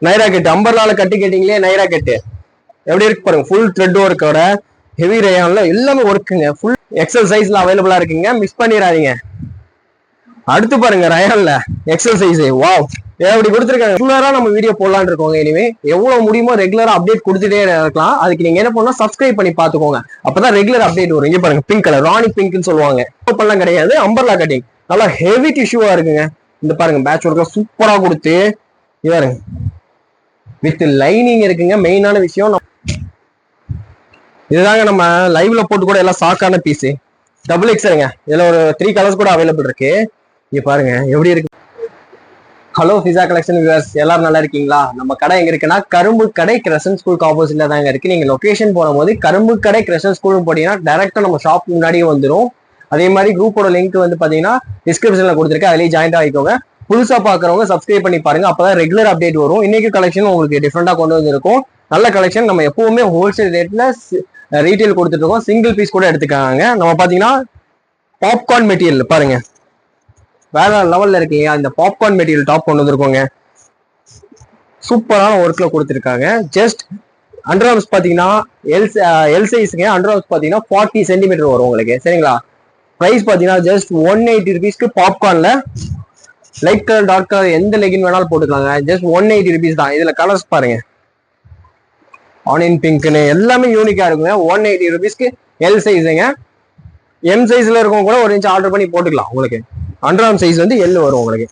நைரா கட்டு அம்பர்லால கட்டு கேட்டீங்களே, நைரா கட்டு எப்படி இருக்கு பாருங்க. ஃபுல் த்ரெட் ஒர்க்கோட ஹெவி ரேயான்ல எல்லாமே ஒர்க்குங்க. ஃபுல் எக்ஸல் சைஸ்ல அவைலபிளா இருக்குங்க, மிஸ் பண்ணிடாதீங்க. அடுத்து பாருங்க ரயான்ல எக்ஸல் சைஸ். வாவ், எப்படி கொடுத்துருக்காங்க. ரெகுலரா நம்ம வீடியோ போடலான்னு இருக்கோங்க. இனிமே எவ்வளவு முடியுமோ ரெகுலரா அப்டேட் கொடுத்துட்டே இருக்கலாம். அதுக்கு நீங்க என்ன பண்ணணும், சப்ஸ்கிரைப் பண்ணி பாத்துக்கோங்க. அப்பதான் ரெகுலர் அப்டேட் வரும். இங்க பாருங்க பிங்க் கலர் ராணி பிங்க்னு சொல்லுவாங்க. ஓப்பன்லாம் கிடையாது, அம்பர்லா கட்டிங் நல்லா ஹெவி டிஷ்யூவா இருக்குங்க. இந்த பாருங்க பேட்ச் ஒர்க்கா சூப்பரா கொடுத்து பாருங்க வித் லைனிங் இருக்குங்க. மெயினான விஷயம் இதுதாங்க. நம்ம லைவ்ல போட்டு கூட எல்லாம் சாக்கான பீஸ். டபுள் எக்ஸலுங்க. இதுல ஒரு 3 கலர்ஸ் கூட அவைலபிள் இருக்கு. இங்க பாருங்க எப்படி இருக்கு. ஹலோ ஃபிசா கலெக்ஷன் வியூவர்ஸ், எல்லாரும் நல்லா இருக்கீங்களா? நம்ம கடை எங்க இருக்குன்னா கரும்பு கடை கிரசன்ட் ஸ்கூலுக்கு ஆப்போசிட்ல தாங்க இருக்கு. நீங்க லொகேஷன் போகும்போது கரும்பு கடை கிரசன்ட் ஸ்கூல் போட்டீங்கன்னா டைரக்டா நம்ம ஷாப் முன்னாடியே வந்துடும். அதே மாதிரி குரூப்போட லிங்க் வந்து பாத்தீங்கன்னா டிஸ்கிரிப்ஷன்ல கொடுத்துருக்கேன், அதுலயே ஜாயின் ஆகிக்கோங்க. புதுசா பாக்குறவங்க சப்ஸ்கிரைப் பண்ணி பாருங்க, அப்பதான் ரெகுலர் அப்டேட் வரும். இன்னைக்கு கலெக்ஷன் உங்களுக்கு டிஃப்ரெண்டா கொண்டு வந்திருக்கும். நல்ல கலெக்ஷன். நம்ம எப்பவுமே ஹோல்சேல் ரேட்ல ரீட்டைல் கொடுத்துட்டு இருக்கோம். சிங்கிள் பீஸ் கூட எடுத்துக்காங்க. நம்ம பாத்தீங்கன்னா பாப்கார்ன் மெட்டீரியல் பாருங்க, வேற லெவல்ல இருக்கீங்க. இந்த பாப்கார்ன் மெட்டீரியல் டாப் கொண்டு வந்திருக்கோங்க. சூப்பரான ஒர்க்ல கொடுத்துருக்காங்க. ஜஸ்ட் அண்டர் ஆர்ம்ஸ் பாத்தீங்கன்னா எல் சைஸ்ங்க. அண்டர் ஆர்ம்ஸ் பாத்தீங்கன்னா 40 சென்டிமீட்டர் வரும் உங்களுக்கு. சரிங்களா? பிரைஸ் பாத்தீங்கன்னா ஜஸ்ட் 180 ருபீஸ்க்கு பாப்கார்ன்ல லைட் கலர் டார்க் கலர் எந்த லெகின் வேணாலும் போட்டுக்கலாங்க. ஜஸ்ட் 180 ருபீஸ் தான். இதுல கலர்ஸ் பாருங்க, ஆனியன் பிங்க்னு எல்லாமே யூனிக்கா இருக்குங்க. 180 ருபீஸ்க்கு எல் சைஸுங்க. எம் சைஸ்ல இருக்கவங்க கூட 1 இன்ச் ஆர்டர் பண்ணி போட்டுக்கலாம். உங்களுக்கு அண்டர் ஆர்ம் சைஸ் வந்து எல் வரும் உங்களுக்கு.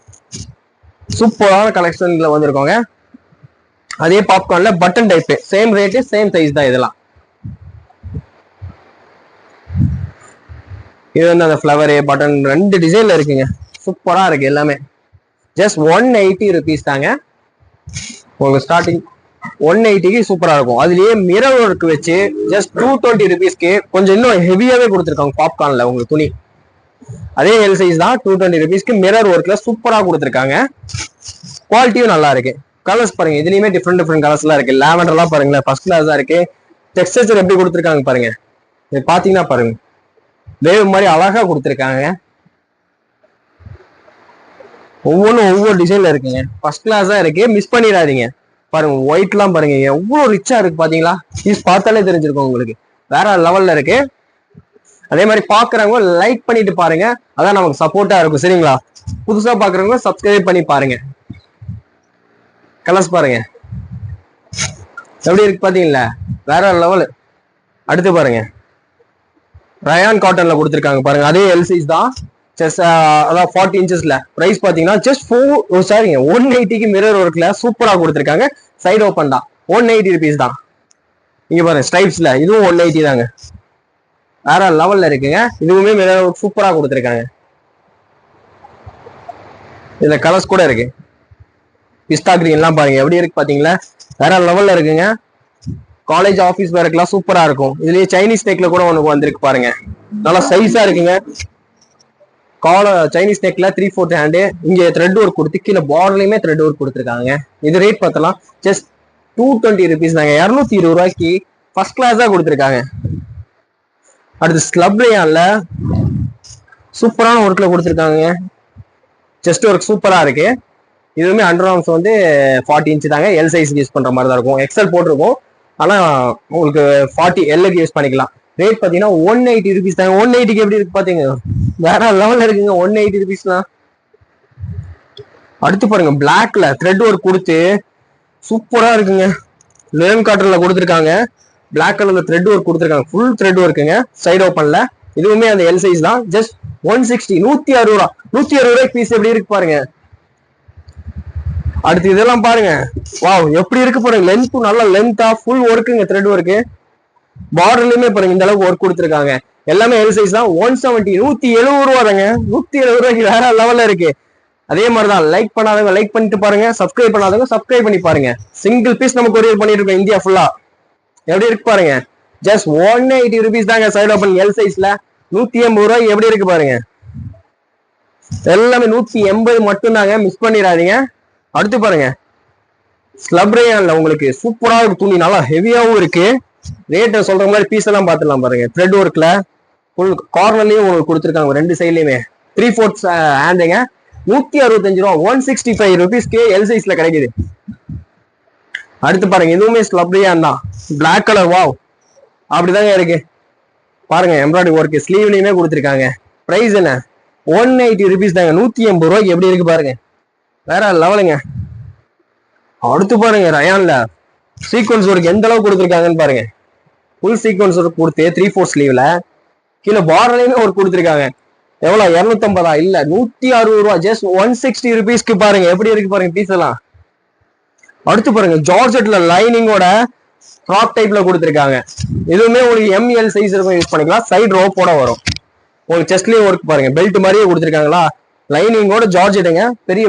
சூப்பரான கலெக்ஷன்ல வந்திருக்கோங்க. அதே பாப்கார்ன்ல button type, same rate same size தான். இதெல்லாம் இது வந்து அந்த ஃபிளவர் பட்டன் 2 டிசைன்ல இருக்குங்க. சூப்பரா இருக்கு எல்லாமே. ஜஸ்ட் 180 ருபீஸ் தாங்க உங்களுக்கு. ஸ்டார்டிங் 180க்கு சூப்பரா இருக்கும். அதுலயே மிரர் ஒர்க் வச்சு ஜஸ்ட் 220 ருபீஸ்க்கு கொஞ்சம் இன்னும் ஹெவியாவே கொடுத்துருக்காங்க பாப்கார்ன்ல உங்களுக்கு துணி. அதே எல் சைஸ் தான். 220 ருபீஸ்க்கு மிரர் ஒர்க்ல சூப்பரா கொடுத்துருக்காங்க. குவாலிட்டியும் நல்லா இருக்கு. கலர்ஸ் பாருங்க, இதுலயுமே டிஃப்ரெண்ட் கலர்ஸ் எல்லாம் இருக்கு. லாவெண்டர் எல்லாம் பாருங்களேன், ஃபர்ஸ்ட் கிளாஸ் தான் இருக்கு. டெக்ஸ்டர் எப்படி கொடுத்துருக்காங்க பாருங்க. இது பாத்தீங்கன்னா பாருங்க, வேவ் மாதிரி அழகா கொடுத்துருக்காங்க. ஒவ்வொன்றும் ஒவ்வொரு டிசைன்ல இருக்குங்க. ஃபர்ஸ்ட் கிளாஸ் தான் இருக்கு, மிஸ் பண்ணிடாதீங்க. பாருங்க ஒயிட் எல்லாம் பாருங்க எவ்வளவு ரிச்சா இருக்கு பாத்தீங்களா? பீஸ் பார்த்தாலே தெரிஞ்சிருக்கும் உங்களுக்கு. வேற லெவல்ல இருக்கு. அதே மாதிரி பாக்குறவங்க லைக் பண்ணிட்டு பாருங்க, அதான் நமக்கு சப்போர்ட்டா இருக்கும். சரிங்களா? புதுசா பாக்குறவங்க சப்ஸ்கிரைப் பண்ணி பாருங்க. கலர்ஸ் பாருங்க எப்படி இருக்கு பாத்தீங்களா? வேற லெவல். அடுத்து பாருங்க ரயான் காட்டன்ல கொடுத்துருக்காங்க பாருங்க. அதே எல் சைஸ் தான். அதான் 40 இன்ச்சஸ்ல. பிரைஸ் பாத்தீங்கன்னா ஜஸ்ட் 180க்கு மிரர் ஒர்க்ல சூப்பரா கொடுத்துருக்காங்க. சைடு ஓப்பன் தான். 180 ருபீஸ் தான். இங்க பாருங்க ஸ்ட்ரைப்ஸ்ல இதுவும் 180 தாங்க. வேற லெவல்ல இருக்குங்க. இதுவுமே மிரர் ஒர்க் சூப்பரா கொடுத்துருக்காங்க. இதுல கலர்ஸ் கூட இருக்கு. பிஸ்தா கிரீன் எல்லாம் பாருங்க எப்படி இருக்கு பாத்தீங்களா? வேற லெவல்ல இருக்குங்க. காலேஜ் ஆபீஸ் வேர்க்கெல்லாம் சூப்பரா இருக்கும். இதுலயே சைனீஸ் நெக்ல கூட ஒண்ணு வந்திருக்கு பாருங்க, நல்லா சைஸா இருக்குங்க. சைனீஸ் நெக்ல 3/4 ஹேண்டு. இங்க த்ரெட் ஒர்க் கொடுத்து கீழே பார்டர்லயுமே த்ரெட் ஒர்க் கொடுத்துருக்காங்க. இது ரேட் பார்த்தலாம் ஜஸ்ட் 220 ருபீஸ் தாங்க. 220 ரூபாய்க்கு ஃபர்ஸ்ட் கிளாஸா கொடுத்துருக்காங்க. அடுத்து ஸ்லப் ரேயான்ல சூப்பரான ஒர்க்ல கொடுத்துருக்காங்க. செஸ்ட் ஒர்க் சூப்பரா இருக்கு. இதுவுமே அண்டர் ஆர்ம்ஸ் வந்து 40 இன்ச் தாங்க. எல் சைஸ் யூஸ் பண்ற மாதிரி தான் இருக்கும். எக்ஸல் போட்டிருக்கும், ஆனா உங்களுக்கு 40 எல்லுக்கு யூஸ் பண்ணிக்கலாம். ரேட் பாத்தீங்கன்னா 180 ருபீஸ் தாங்க. 180க்கு எப்படி இருக்கு பாத்தீங்க? வேற லெவல்ல இருக்குங்க 180 ருபீஸ்லாம். அடுத்து பாருங்க பிளாக்ல த்ரெட் ஒர்க் கொடுத்து சூப்பரா இருக்குங்க. லினன் காட்டன்ல கொடுத்துருக்காங்க. பிளாக் கலர்ல த்ரெட் ஒர்க் கொடுத்துருக்காங்க. ஃபுல் த்ரெட் ஒர்க்குங்க. சைடு ஓப்பன்ல. இதுவுமே அந்த எல் சைஸ் தான். ஜஸ்ட் 160, 160 ரூபா. 160 ரூபாய்க்கு பீஸ் எப்படி இருக்கு பாருங்க. அடுத்து இதெல்லாம் பாருங்க, வாவ் எப்படி இருக்கு பாருங்க. லென்த் நல்ல லென்த்தா ஃபுல் ஒர்க்குங்க. த்ரெட் ஒர்க்கு பார்டர்லயுமே பாருங்க இந்த அளவுக்கு ஒர்க் கொடுத்துருக்காங்க. எல்லாமே எல் சைஸ் தான். 170, 170 ரூபா தாங்க. 170 ரூபாய்க்கு வேற லெவல்ல இருக்கு. அதே மாதிரிதான். லைக் பண்ணாதவங்க லைக் பண்ணிட்டு பாருங்க, சப்ஸ்கிரைப் பண்ணாதவங்க சப்ஸ்கிரைப் பண்ணி பாருங்க. சிங்கிள் பீஸ் நம்ம கொரியர் பண்ணிட்டு இருக்கோம் இந்தியா ஃபுல்லா. எப்படி இருக்கு பாருங்க. ஜஸ்ட் 180 ருபீஸ் தாங்க. சைடு ஓப்பன் எல் சைஸ்ல 180 ரூபாய் எப்படி இருக்கு பாருங்க. எல்லாமே 180 மட்டும் தாங்க, மிஸ் பண்ணிடாதீங்க. அடுத்து பாருங்க ஸ்லப் ரேயான்ல உங்களுக்கு சூப்பரா இருக்கு. துணி நல்லா ஹெவியாவும் இருக்கு. ரேட் சொல்ற மாதிரி பீஸ் எல்லாம் பாத்துலாம் பாருங்க. த்ரெட் ஒர்க்ல ஃபுல் கார்னர்லயும் உங்களுக்கு கொடுத்துருக்காங்க. 2 சைட்லயுமே 3/4 ஹேண்டுங்க. 165 ரூபா. 165 ருபீஸ்க்கு எல் சைஸ்ல கிடைக்குது. அடுத்து பாருங்க இதுவுமே ஸ்லப்ரியான் தான், பிளாக் கலர். வாவ், அப்படிதாங்க இருக்கு பாருங்க. எம்ப்ராய்டரி ஒர்க் ஸ்லீவ்லயுமே கொடுத்துருக்காங்க. பிரைஸ் என்ன? 180 rupees தாங்க. 180 ரூபாய்க்கு எப்படி இருக்கு பாருங்க, வேற லெவலுங்க. அடுத்து பாருங்க ரயான்ல சீக்வன்ஸ் ஒர்க் எந்த அளவுக்கு கொடுத்துருக்காங்கன்னு பாருங்க. ஃபுல் சீக்வன்ஸ் ஒர்க் கொடுத்து 3/4 ஸ்லீவ்ல கீழே பார்டர்லயுமே ஒர்க் கொடுத்துருக்காங்க. எவ்வளவு? 250 இல்ல 160 ரூபா, ஜஸ்ட் 160 rupeesக்கு பாருங்க எப்படி இருக்கு பாருங்க பீஸ் எல்லாம். அடுத்து பாருங்க ஜார்ஜெட்ல லைனிங்கோட ஃப்ராக் டைப்ல கொடுத்துருக்காங்க. இதுவுமே உங்களுக்கு எம்எல் சைஸ் இருக்கும், யூஸ் பண்ணிக்கலாம். சைடு ரோப்போட வரும். உங்களுக்கு செஸ்ட்லயும் ஒர்க் பாருங்க, பெல்ட் மாதிரியே கொடுத்துருக்காங்களா. லைனிங்கோட ஜார்ஜெட்டுங்க, பெரிய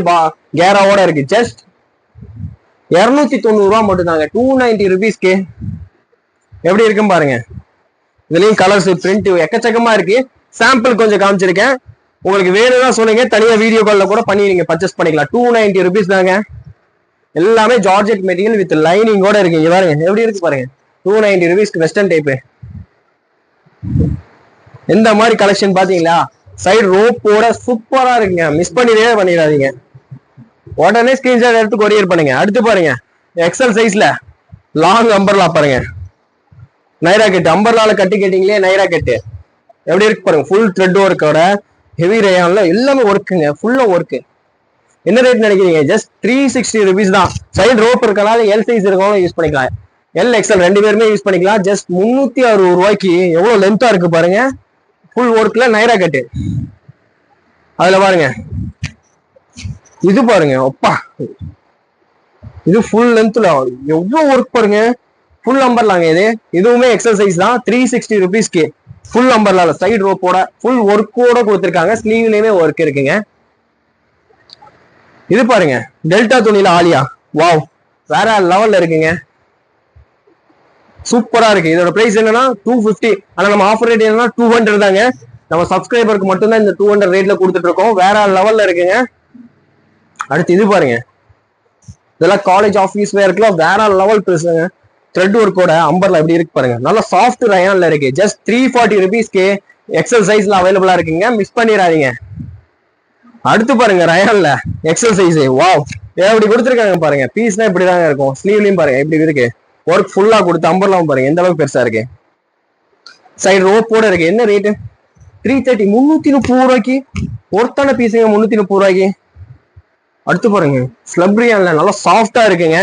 கேராவோட இருக்கு. ஜஸ்ட் 290 ரூபா மட்டும் தாங்க, 290 rupeesக்கு எப்படி இருக்குன்னு பாருங்க. இதுலயும் கலர்ஸ் பிரிண்ட் எக்கச்சக்கமா இருக்கு. சாம்பிள் கொஞ்சம் காமிச்சிருக்கேன், உங்களுக்கு வேணும்னா சொல்லுங்க, தனியா வீடியோ கால்ல கூட பண்ணி நீங்க பர்ச்சேஸ் பண்ணிக்கலாம். 290 rupees தாங்க. எல்லாமே ஜார்ஜெட் மெட்டீரியல் வித் லைனிங்கோட இருக்கு. இங்க பாருங்க எப்படி இருக்கு பாருங்க, 290 rupeesக்கு வெஸ்டர்ன் டைப். எந்த மாதிரி கலெக்ஷன் பாத்தீங்களா? சைடு ரோப்போட சூப்பரா இருக்குங்க, மிஸ் பண்ணிடாதீங்க. உடனே ஸ்கிரீன்ஷாட் எடுத்து கொரியர் பண்ணுங்க. அடுத்து பாருங்க எக்ஸல் சைஸ்ல லாங் அம்பர்லா பாருங்க, நைரா கட்டு. அம்பர்லால கட்டி கேட்டீங்களே, நைரா கட்டு எப்படி இருக்கு பாருங்க. ஃபுல் த்ரெட் ஒர்க்கோட ஹெவி ரேயான்ல எல்லாமே ஒர்க்குங்க, ஃபுல்லா ஒர்க்கு. என்ன ரேட் நினைக்கிறீங்க? ஜஸ்ட் 360 rupees தான். சைடு ரோப் இருக்கனால எல் சைஸ் இருக்கவங்களும் யூஸ் பண்ணிக்கலாம், எல் எக்ஸல் ரெண்டு பேருமே யூஸ் பண்ணிக்கலாம். ஜஸ்ட் 360 ரூபாய்க்கு எவ்வளவு லென்த்தா இருக்கு பாருங்க. ஃபுல் ஒர்க்ல நைரா கட்டு. அதுல பாருங்க இது பாருங்க, அப்பா இது ஃபுல் லென்த்ல எவ்வளவு ஒர்க் பாருங்க. ஃபுல் அம்பர்லாங்க இது. இதுவுமே எக்ஸல் சைஸ் தான். 360 rupeesக்கு ஃபுல் அம்பர்லால சைடு ரோப்போட ஃபுல் ஒர்க்கோட கொடுத்துருக்காங்க. ஸ்லீவ்லயுமே ஒர்க் இருக்குங்க. இது பாருங்க டெல்டா துணியில ஆலியா. வாவ், வேற லெவல்ல இருக்குங்க, சூப்பரா இருக்கு. இதோட பிரைஸ் என்னன்னா 250. ஆனா நம்ம ஆஃபர் ரேட் என்னன்னா 200 தாங்க. நம்ம சப்ஸ்கிரைபருக்கு மட்டும்தான் இந்த 200 ரேட்ல கொடுத்துட்டு இருக்கோம். வேற லெவல்ல இருக்குங்க. அடுத்து இது பாருங்க, இதெல்லாம் காலேஜ் ஆஃபீஸ் வேர்க்குலாம் வேற லெவல் பிரைஸ்ங்க. த்ரெட் ஒர்க்கோட அம்பர்ல எப்படி இருக்கு பாருங்க, நல்லா சாஃப்ட் ரயான்ல இருக்கு. ஜஸ்ட் 340 rupeesக்கு எக்ஸல் சைஸ்ல அவைலபிளா இருக்குங்க, மிஸ் பண்ணிடாதீங்க. அடுத்து பாருங்க ரயான்ல எக்ஸல் சைஸ். வாவ், எப்படி கொடுத்துருக்காங்க பாருங்க. பீஸ்னா இப்படிதாங்க இருக்கும். ஸ்லீவ்லயும் பாருங்க எப்படி இருக்கு, ஒர்க் ஃபுல்லா கொடுத்து அம்பர்லாம் பாருங்க எந்த அளவுக்கு பெருசா இருக்கு. சைடு ரோப்போட இருக்கு. என்ன ரேட்டு? 330, 330 ரூபாய்க்கு ஒருத்தான பீஸுங்க, 330 ரூபாய்க்கு. அடுத்து பாருங்க ஸ்லப்ரியான்ல நல்லா சாஃப்டா இருக்குங்க.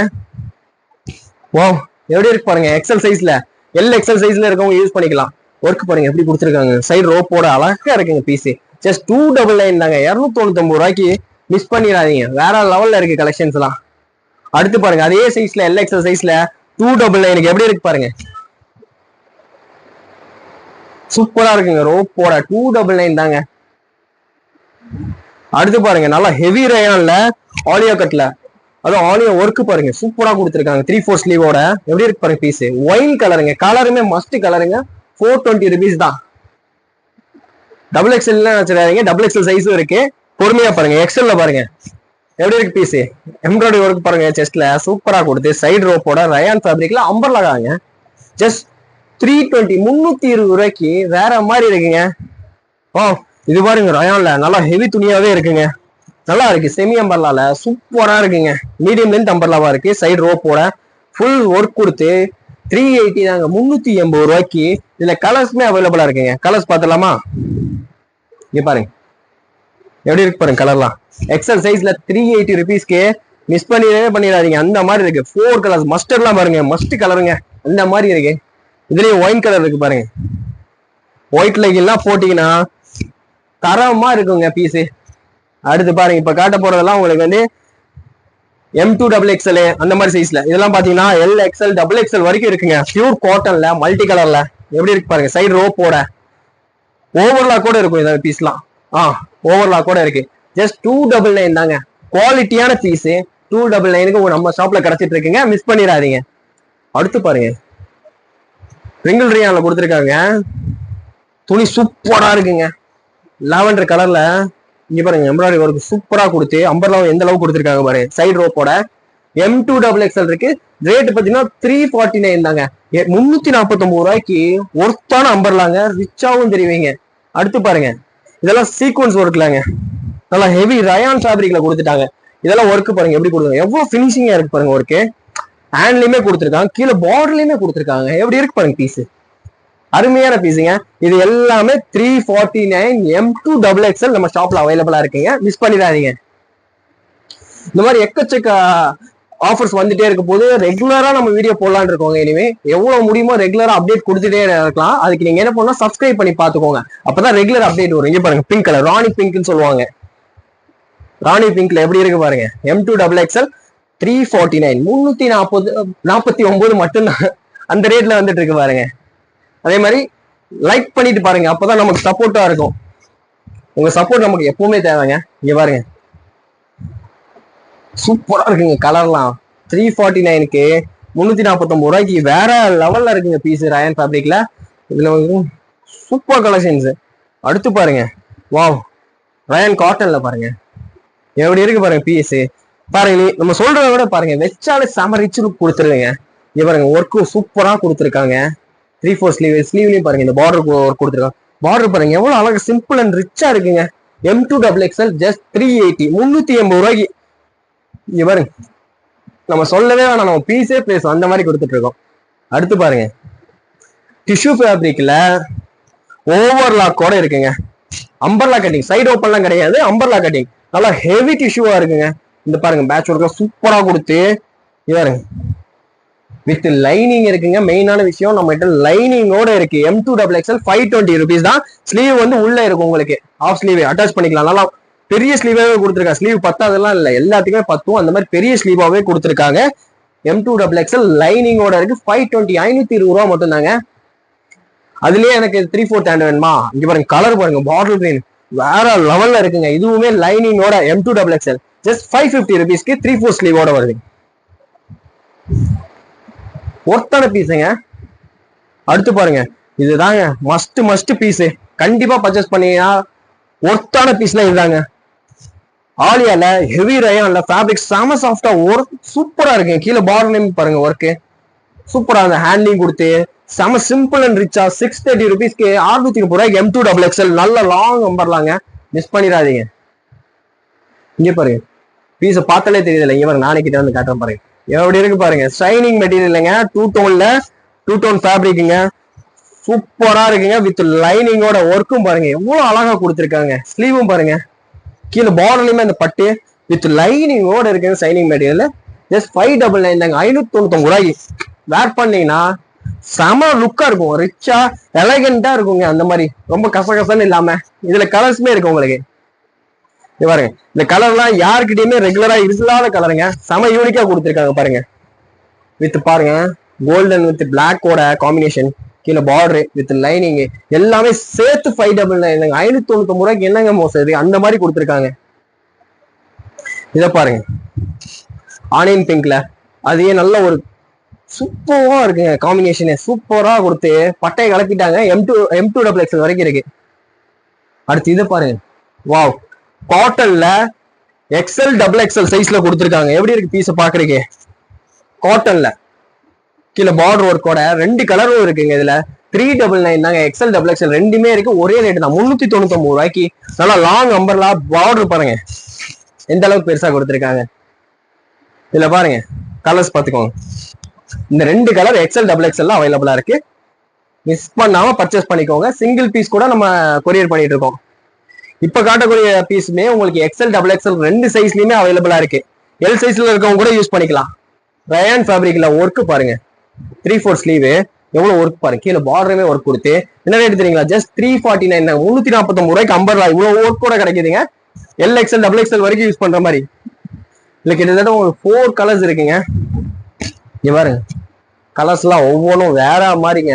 வாவ், எப்படி இருக்கு பாருங்க. எக்ஸல் சைஸ்ல எல் எக்ஸல் சைஸ்ல இருக்கவங்க யூஸ் பண்ணிக்கலாம். ஒர்க் பாருங்க எப்படி கொடுத்துருக்காங்க. சைடு ரோப்போட அழகா இருக்குங்க பீஸ். ஜஸ்ட் 299 தாங்க, 299 ரூபாய்க்கு. மிஸ் பண்ணிடாதீங்க, வேற லெவல்ல இருக்கு கலெக்ஷன்ஸ் எல்லாம். அடுத்து பாருங்க அதே சைஸ்ல எல் எக்ஸல் சைஸ்ல 299 எப்படி இருக்கு பாருங்க, சூப்பரா இருக்குங்க. ரோப்போட 299 தாங்க. அடுத்து பாருங்க நல்லா ஹெவி ரயான்ல ஆலியா கட்ல, அதுவும் ஆலியா ஒர்க் பாருங்க சூப்பரா கொடுத்துருக்காங்க. 3/4 ஸ்லீவோட எப்படி இருக்கு பாருங்க பீஸ். ஒயின் கலருங்க, கலருமே மஸ்ட் கலருங்க. 420 rupees தான். டபுள் எக்ஸ்எல் வச்சிருக்காங்க, டபுள் எக்ஸ்எல் சைஸும் இருக்கு. பொறுமையா பாருங்க. எக்ஸ்எல்ல பாருங்க எப்படி இருக்கு பீஸ். எம்ப்ராய்டரி ஒர்க் பாருங்க, செஸ்ட்ல சூப்பரா கொடுத்து சைடு ரோப்போட ரயான் ஃபேப்ரிக்ல அம்பர்லாகாங்க. ஜஸ்ட் 320, 320 ரூபாய்க்கு வேற மாதிரி இருக்குங்க. ஓ, இது பாருங்க ரயான்ல நல்லா ஹெவி துணியாவே இருக்குங்க, நல்லா இருக்கு. செமி அம்பர்லால சூப்பரா இருக்குங்க. மீடியம் லென்த் அம்பர்லாவா இருக்கு. சைடு ரோப்போட ஃபுல் ஒர்க் கொடுத்து 380 தாங்க, 380 ரூபாய்க்கு. இதுல கலர்ஸ்மே அவைலபிளா இருக்குங்க. கலர்ஸ் பார்த்துலாமா? இங்க பாருங்க எப்படி இருக்கு பாருங்க கலர்லாம். எக்ஸல் சைஸ்ல 380 rupeesக்கு மிஸ் பண்ணிடாதீங்க. அந்த மாதிரி இருக்கு. 4 கலர்ஸ் மஸ்டர்லாம் பாருங்க, மஸ்ட் கலருங்க. அந்த மாதிரி இருக்கு. இதுலயும் ஒயின் கலர் இருக்கு பாருங்க. ஒயிட் லெக் எல்லாம் போட்டீங்கன்னா தரமா இருக்குங்க பீஸ். அடுத்து பாருங்க இப்ப காட்ட போறதெல்லாம் உங்களுக்கு வந்து M2 XXL அந்த மாதிரி சைஸ்ல. இதெல்லாம் பாத்தீங்கன்னா LXL XXL வரைக்கும் இருக்குங்க. பியூர் காட்டன்ல மல்டி கலர்ல எப்படி இருக்கு பாருங்க. சைடு ரோப்போட ஓவர்லாக் கூட இருக்கும். இந்த பீஸ்லாம் ஓவர்லாக் கூட இருக்கு. ஜஸ்ட் 299 தாங்க. குவாலிட்டியான பீஸ் 299க்கு நம்ம ஷாப்ல கிடைச்சிட்டு இருக்குங்க, மிஸ் பண்ணிடாதீங்க. அடுத்து பாருங்க ரிங்கிள் ரியான்ல கொடுத்துருக்காங்க. துணி சூப்பரா இருக்குங்க, லாவெண்டர் கலர்ல. இங்க பாருங்க எம்ப்ராய்டரி ஒர்க் சூப்பரா கொடுத்து அம்பர்லாம் எந்த அளவுக்கு கொடுத்துருக்காங்க பாருங்க. சைடு ரோப்போட M2 XXL இருக்கு. ரேட் பாத்தீங்கன்னா 349 தாங்க. 349 ரூபாய்க்கு ஒர்த்தான அம்பர்லாங்க, ரிச்சாவும் தெரிவிங்க. அடுத்து பாருங்க இதெல்லாம் சீக்வன்ஸ் ஒர்க்லாங்க, நல்லா ஹெவி ரயான் ஃபேப்ரிக்ல கொடுத்துட்டாங்க. இதெல்லாம் ஒர்க் பாருங்க எப்படி கொடுத்தாங்க, எவ்வளவு பினிஷிங்கா இருக்கு பாருங்க ஒர்க்கு. ஹேண்ட்லயுமே கொடுத்துருக்காங்க, கீழே பார்டர்லயுமே கொடுத்துருக்காங்க. எப்படி இருக்கு பாருங்க பீஸ், அருமையான பீஸுங்க. இது எல்லாமே 349 M2 XXL நம்ம ஷாப்ல அவைலபிளா இருக்குங்க, மிஸ் பண்ணிடாதீங்க. இந்த மாதிரி எக்கச்சக்க ஆஃபர்ஸ் வந்துட்டே இருக்க போது ரெகுலரா நம்ம வீடியோ போடலான்னு இருக்கோங்க. இனிமே எவ்வளவு முடியுமோ ரெகுலரா அப்டேட் கொடுத்துட்டே இருக்கலாம். அதுக்கு நீங்க என்ன பண்ணா சப்ஸ்கிரைப் பண்ணி பாத்துக்கோங்க, அப்பதான் ரெகுலர் அப்டேட் வரும். இங்க பாருங்க பிங்க் கலர், ராணி பிங்க்னு சொல்லுவாங்க. ராணி பிங்க்ல எப்படி இருக்கு பாருங்க, M2 XXL 349 349 மட்டும்தான், அந்த ரேட்ல வந்துட்டு இருக்கு பாருங்க. அதே மாதிரி லைக் பண்ணிட்டு பாருங்க, அப்பதான் நமக்கு சப்போர்ட்டா இருக்கும். உங்க சப்போர்ட் நமக்கு எப்பவுமே தேவைங்க. இங்க பாருங்க சூப்பரா இருக்குங்க கலர்லாம். 349க்கு 349 ரூபாய்க்கு வேற லெவல்ல இருக்குங்க பீஸ் ரயான் ஃபேப்ரிக்ல. இதுல சூப்பர் கலெக்ஷன்ஸ். அடுத்து பாருங்க, வாவ், ரயான் காட்டன்ல பாருங்க எப்படி இருக்கு பாருங்க பீஸ். பாருங்க நம்ம சொல்றத விட பாருங்க வெச்சாலே செம ரிச் லுக் கொடுத்துருங்க. இங்க பாருங்க ஒர்க்கு சூப்பரா கொடுத்துருக்காங்க. 3/4 ஸ்லீவ்லயும் பாருங்க இந்த பார்டர் ஒர்க் கொடுத்துருக்காங்க. பார்டர் பாருங்க எவ்வளவு அழகா சிம்பிள் அண்ட் ரிச்சா இருக்குங்க. M2 XXL ஜஸ்ட் 380 380 ரூபாய்க்கு. இங்க பாருங்க நம்ம சொல்லவே வேணாம், நம்ம பீஸே பிளேஸ் அந்த மாதிரி கொடுத்துட்டு இருக்கோம். அடுத்து பாருங்க டிஷ்யூ ஃபேப்ரிக்ல ஓவர்லாக் கூட இருக்குங்க. அம்பர்லா கட்டிங், சைடு ஓப்பன்லாம் கிடையாது, அம்பர்லா கட்டிங் நல்லா ஹெவி டிஷ்யூவா இருக்குங்க. இந்த பாருங்க பேட்ச் ஒர்க்லாம் சூப்பரா கொடுத்து பாருங்க வித் லைனிங் இருக்குங்க. மெயினான விஷயம் நம்ம கிட்ட லைனிங்கோட இருக்கு. M2 XXL 520 rupees தான். ஸ்லீவ் வந்து உள்ள இருக்கும், உங்களுக்கு ஆஃப் ஸ்லீவ் அட்டாச் பண்ணிக்கலாம். நல்லா பெரிய ஸ்லீவாவே கொடுத்துருக்காங்க. ஸ்லீவ் பத்தாதெல்லாம் இல்ல, எல்லாத்துக்குமே பத்தும். அந்த மாதிரி பெரிய ஸ்லீவாவே கொடுத்துருக்காங்க. M2 XXL லைனிங்கோட இருக்கு. 520 520 ரூபா மட்டும் தாங்க. அதுலயே எனக்கு 3/4 ஹேண்ட் வேணுமா, இங்க பாருங்க கலர் பாருங்க, பாட்டில் கிரீன் வேற லெவல்ல இருக்குங்க. இதுவுமே லைனிங்கோட M2 XXL ஜஸ்ட் 550 rupeesக்கு 3/4 ஸ்லீவோட வருது. ஒர்த்தான பீஸுங்க. அடுத்து பாருங்க இதுதாங்க மஸ்ட் பீஸ், கண்டிப்பா பர்ச்சேஸ் பண்ணீங்கன்னா ஒர்த்தான பீஸ்ல இதுதாங்க. ஆலியால ஹெவி ரயான்ல ஃபேப்ரிக் செம சாஃப்டா ஒர்க் சூப்பரா இருக்கு. கீழே பார்டர் பாருங்க ஒர்க்கு சூப்பரா, அந்த ஹேண்ட்லிங் கொடுத்து செம சிம்பிள் அண்ட் ரிச்சா 630 rupeesக்கு 630 ரூபாய்க்கு M2 XXL நல்ல லாங் நம்பர்லாங்க, மிஸ் பண்ணிடாதீங்க. இங்க பாருங்க பீஸை பார்த்தாலே தெரியுது. இங்க பாருங்க நானே கிட்ட வந்து காட்டுறேன் பாருங்க எப்படி இருக்கு பாருங்க. ஷைனிங் மெட்டீரியலுங்க, டூ டோன் ஃபேப்ரிக்குங்க, சூப்பரா இருக்குங்க. வித் லைனிங்கோட ஒர்க்கும் பாருங்க எவ்வளவு அழகா கொடுத்துருக்காங்க. ஸ்லீவும் பாருங்க, கீழே பார்டர்லயுமே அந்த பட்டு வித் லைனிங்கோட இருக்குங்க. ஷைனிங் மெட்டீரியல் ஜஸ்ட் 599 தாங்க. 599 ரூபாய்க்கு வேர் பண்ணீங்கன்னா செம லுக்கா இருக்கும், ரிச்சா எலகண்டா இருக்குங்க. அந்த மாதிரி ரொம்ப கசகசன்னு இல்லாம இதுல கலர்ஸுமே இருக்கு உங்களுக்கு. பாருங்க இந்த கலர்லாம் யாருக்கிட்டயுமே ரெகுலரா இல்லாத கலருங்க, செம யூனிக்கா கொடுத்துருக்காங்க பாருங்க. வித் பாருங்க கோல்டன் வித் பிளாக்கோட காம்பினேஷன், கீழே பார்டர் வித் லைனிங் எல்லாமே சேர்த்து 599 599 ரூபாய்க்கு என்னங்க மோசம், அந்த மாதிரி கொடுத்துருக்காங்க. இத பாருங்க ஆனியன் பிங்க்ல அதையே நல்ல ஒரு சூப்பரா இருக்குங்க காம்பினேஷன், சூப்பரா கொடுத்து பட்டையை கலப்பிட்டாங்க. M2 XXL வரைக்கும் இருக்கு. அடுத்து இதை பாருங்க, வாவ், காட்டன்ல XL XXL சைஸ்ல கொடுத்துருக்காங்க. எப்படி இருக்கு பீஸை பாக்குறீங்க, காட்டன்ல கீழே பார்டர் ஒர்க்கோட 2 கலரும் இருக்குங்க. இதுல 399 தாங்க. XL XXL ரெண்டுமே இருக்கு, ஒரே ரேட்டு தான் 399 ரூபாய்க்கு. நல்லா லாங் அம்பர்லா பார்டர் பாருங்க எந்த அளவுக்கு பெருசா கொடுத்துருக்காங்க. இதுல பாருங்க கலர்ஸ் பாத்துக்கோங்க. இந்த 2 கலர் XL XXL அவைலபிளா இருக்கு, மிஸ் பண்ணாம பர்ச்சேஸ் பண்ணிக்கோங்க. சிங்கிள் பீஸ் கூட நம்ம கொரியர் பண்ணிட்டு இருக்கோம். இப்ப காட்டக்கூடிய பீஸுமே உங்களுக்கு XL XXL 2 சைஸ்லயுமே அவைலபிளா இருக்கு. எல் சைஸ்ல இருக்கவங்க கூட யூஸ் பண்ணிக்கலாம். ரயான் ஃபேப்ரிக்ல ஒர்க் பாருங்க, 3/4 ஸ்லீவ் எவ்வளவு ஒர்க் பாருங்க. கீழே பார்டருமே ஒர்க் கொடுத்து என்ன ரேட் தெரியுங்களா, ஜஸ்ட் 349 349 ரூபாய்க்கு 50 ரூபாய் இவ்வளவு ஒர்க் கூட கிடைக்குதுங்க. XL XXL வரைக்கும் யூஸ் பண்ற மாதிரி. இல்ல கிட்டத்தட்ட உங்களுக்கு 4 கலர்ஸ் இருக்குங்க. இங்க பாருங்க கலர்ஸ் எல்லாம் ஒவ்வொன்றும் வேற மாதிரிங்க,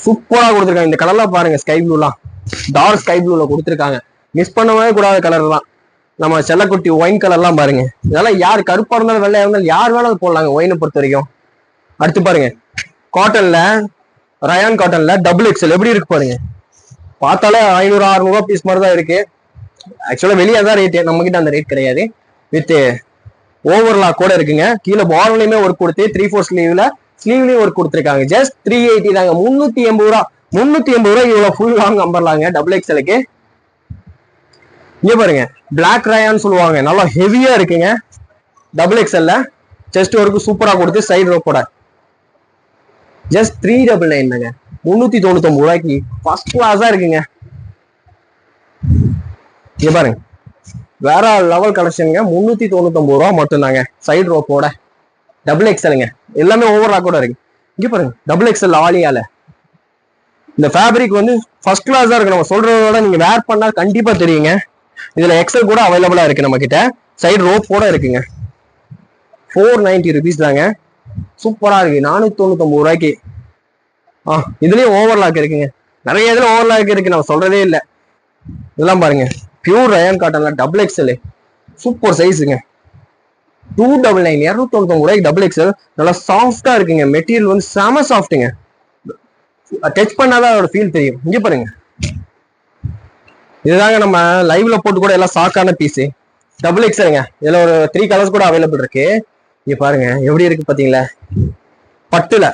சூப்பரா கொடுத்துருக்காங்க. இந்த கலர்லாம் பாருங்க, ஸ்கை ப்ளூலாம் டார்க் ஸ்கை ப்ளூல கொடுத்துருக்காங்க. மிஸ் பண்ணவே கூடாத கலர் தான். நம்ம செல்லக்குட்டி ஒயின் கலர்லாம் பாருங்க, இதெல்லாம் யார் கருப்பா இருந்தாலும் வெள்ளையா இருந்தாலும் யார் வேணாலும் போடலாங்க ஒயினை பொறுத்த வரைக்கும். அடுத்து பாருங்க காட்டன்ல, ரயான் காட்டன்ல XXL எப்படி இருக்கு பாருங்க. பார்த்தாலே 500 600 பீஸ் மாதிரி தான் இருக்கு. ஆக்சுவலா வெளியே தான் ரேட், நம்ம கிட்ட அந்த ரேட் கிடையாது. வித் ஓவர்லாக் கூட இருக்குங்க. கீழே பார்டர்லயுமே ஒர்க் கொடுத்து 3/4 ஸ்லீவ்லயும் ஒர்க் கொடுத்துருக்காங்க. ஜஸ்ட் 380 தாங்க. 380 ரூபா 380 ரூபாய் இவ்வளவு ஃபுல் லாங் அம்பர்லாங்க XXLக்கு. இங்க பாருங்க பிளாக் ரயான் சொல்லுவாங்க, நல்லா ஹெவியா இருக்குங்க XXL. செஸ்ட் ஒர்க்கு சூப்பரா கொடுத்து சைடு ரோப்போட ஜஸ்ட் 399 தாங்க. 399 ரூபாய்க்கு ஃபர்ஸ்ட் கிளாஸா இருக்குங்க. இங்க பாருங்க, வேற லெவல் கலெக்ஷனுங்க. 399 ரூபா மட்டும் தாங்க. சைடு ரோப்போட டபுள் எக்ஸலுங்க. எல்லாமே ஓவர்லாக் கூட இருக்கு. இங்க பாருங்க, டபுள் எக்ஸல் ஆலியால இந்த ஃபேப்ரிக் வந்து ஃபர்ஸ்ட் கிளாஸா இருக்கு. நம்ம சொல்றதோட நீங்க வேர் பண்ணா கண்டிப்பா தெரியுங்க. இதுல எக்ஸல் கூட அவைலபிளா இருக்கு நம்ம கிட்ட. சைடு ரோப் கூட இருக்குங்க. 490 ருபீஸ் தாங்க. சூப்பரா இருக்கு. 499 ரூபாய்க்கு. இதுலயும் ஓவர்லாக் இருக்குங்க. நிறைய இதுல ஓவர்லாக் இருக்கு, நம்ம சொல்றதே இல்லை. இதெல்லாம் பாருங்க, பியூர் ரயான் காட்டன்ல டபுள் எக்ஸல் சூப்பர் சைஸுங்க. 299 299 ரூபாய்க்கு டபுள் எக்ஸல். நல்லா சாஃப்டா இருக்குங்க. மெட்டீரியல் வந்து செம சாஃப்ட்டுங்க. டச் பண்ணாதான் அதோட ஃபீல் தெரியும். இங்க பாருங்க, இதுதாங்க நம்ம லைவ்ல போட்டு கூட எல்லாம் சாக்கான பீஸ். டபுள் எக்ஸலுங்க. இதுல ஒரு 3 கலர்ஸ் கூட அவைலபிள் இருக்கு. இங்க பாருங்க எப்படி இருக்கு பாத்தீங்களா. பட்டுல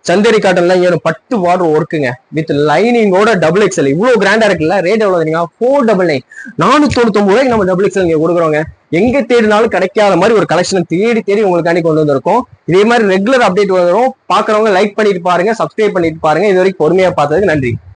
சந்தேரி காட்டன்ல இங்க பட்டு பார்டர் ஒர்க்குங்க வித் லைனிங்கோட டபுள் எக்ஸல். இவ்வளவு கிராண்டா இருக்குல்ல. ரேட் எவ்வளவு தெரியுங்க? 499. 499 ரூபாய்க்கு நம்ம டபுள் எக்ஸல் இங்க கொடுக்குறோங்க. எங்க தேடினாலும் கிடைக்காத மாதிரி ஒரு கலெக்ஷன் தேடி தேடி உங்களுக்காண்டி கொண்டு வந்திருக்கோம். இதே மாதிரி ரெகுலர் அப்டேட் வரும். பாக்குறவங்க லைக் பண்ணிட்டு பாருங்க, சப்ஸ்கிரைப் பண்ணிட்டு பாருங்க. இது வரைக்கும் பொறுமையா பார்த்ததுக்கு நன்றி.